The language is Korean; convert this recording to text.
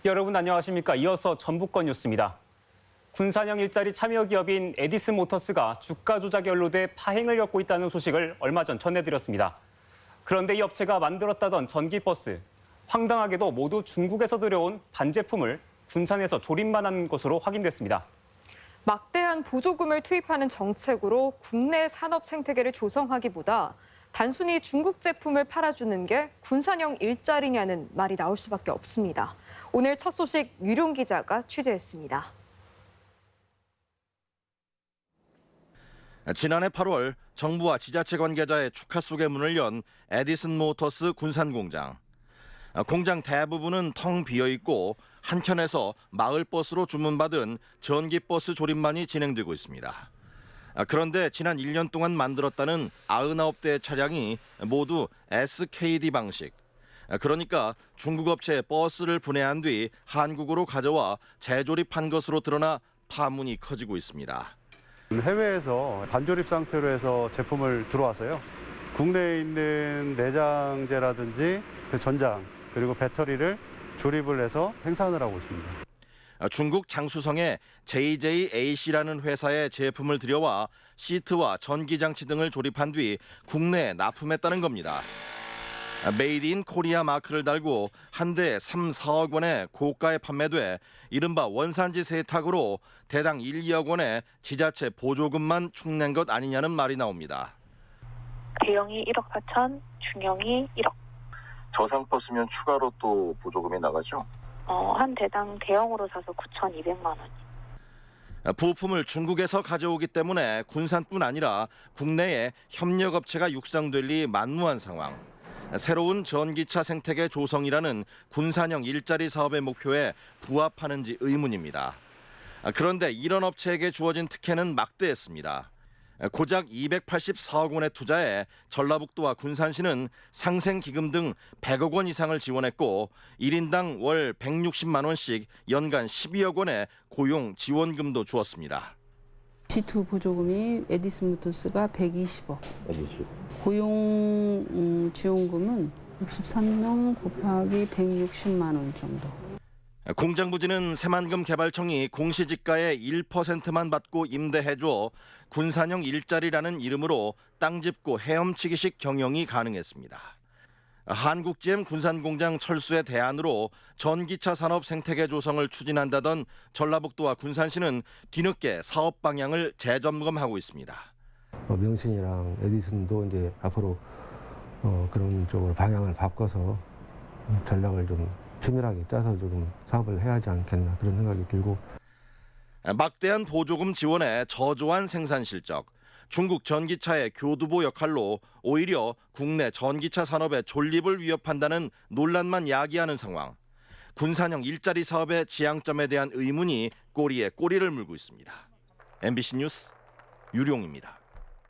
여러분 안녕하십니까? 이어서 전북권 뉴스입니다. 군산형 일자리 참여 기업인 에디슨 모터스가 주가 조작에 연루돼 파행을 겪고 있다는 소식을 얼마 전 전해드렸습니다. 그런데 이 업체가 만들었다던 전기버스, 황당하게도 모두 중국에서 들여온 반제품을 군산에서 조립만 한 것으로 확인됐습니다. 막대한 보조금을 투입하는 정책으로 국내 산업 생태계를 조성하기보다 단순히 중국 제품을 팔아주는 게 군산형 일자리냐는 말이 나올 수밖에 없습니다. 오늘 첫 소식 유룡 기자가 취재했습니다. 지난해 8월 정부와 지자체 관계자의 축하 속에 문을 연 에디슨 모터스 군산 공장. 공장 대부분은 텅 비어 있고 한켠에서 마을버스로 주문받은 전기버스 조립만이 진행되고 있습니다. 그런데 지난 1년 동안 만들었다는 99대의 차량이 모두 SKD 방식. 그러니까 중국 업체에 버스를 분해한 뒤 한국으로 가져와 재조립한 것으로 드러나 파문이 커지고 있습니다. 해외에서 반조립 상태로 해서 제품을 들어와서요. 국내에 있는 내장재라든지 그 전장 그리고 배터리를 조립을 해서 생산을 하고 있습니다. 중국 장수성의 JJAC라는 회사의 제품을 들여와 시트와 전기장치 등을 조립한 뒤 국내에 납품했다는 겁니다. 메이드 인 코리아 마크를 달고 한 대에 3, 4억 원에 고가에 판매돼 이른바 원산지 세탁으로 대당 1, 2억 원의 지자체 보조금만 축낸 것 아니냐는 말이 나옵니다. 대형이 1억 4천, 중형이 1억. 저상버스면 추가로 또 보조금이 나가죠? 한 대당 대형으로 사서 9,200만 원. 부품을 중국에서 가져오기 때문에 군산뿐 아니라 국내에 협력업체가 육성될 리 만무한 상황. 새로운 전기차 생태계 조성이라는 군산형 일자리 사업의 목표에 부합하는지 의문입니다. 그런데 이런 업체에게 주어진 특혜는 막대했습니다. 고작 284억 원의 투자에 전라북도와 군산시는 상생기금 등 100억 원 이상을 지원했고 1인당 월 160만 원씩 연간 12억 원의 고용 지원금도 주었습니다. G2 보조금이 에디슨 모터스가 120억. 고용 지원금은 63명 곱하기 160만 원 정도. 공장 부지는 새만금 개발청이 공시지가의 1%만 받고 임대해줘 군산형 일자리라는 이름으로 땅 짚고 헤엄치기식 경영이 가능했습니다. 한국GM 군산공장 철수의 대안으로 전기차 산업 생태계 조성을 추진한다던 전라북도와 군산시는 뒤늦게 사업 방향을 재점검하고 있습니다. 명신이랑 에디슨도 이제 앞으로 그런 쪽으로 방향을 바꿔서 전략을 좀 치밀하게 짜서 조금 사업을 해야 하지 않겠나 그런 생각이 들고. 막대한 보조금 지원에 저조한 생산 실적, 중국 전기차의 교두보 역할로 오히려 국내 전기차 산업의 존립을 위협한다는 논란만 야기하는 상황. 군산형 일자리 사업의 지향점에 대한 의문이 꼬리에 꼬리를 물고 있습니다. MBC 뉴스 유룡입니다.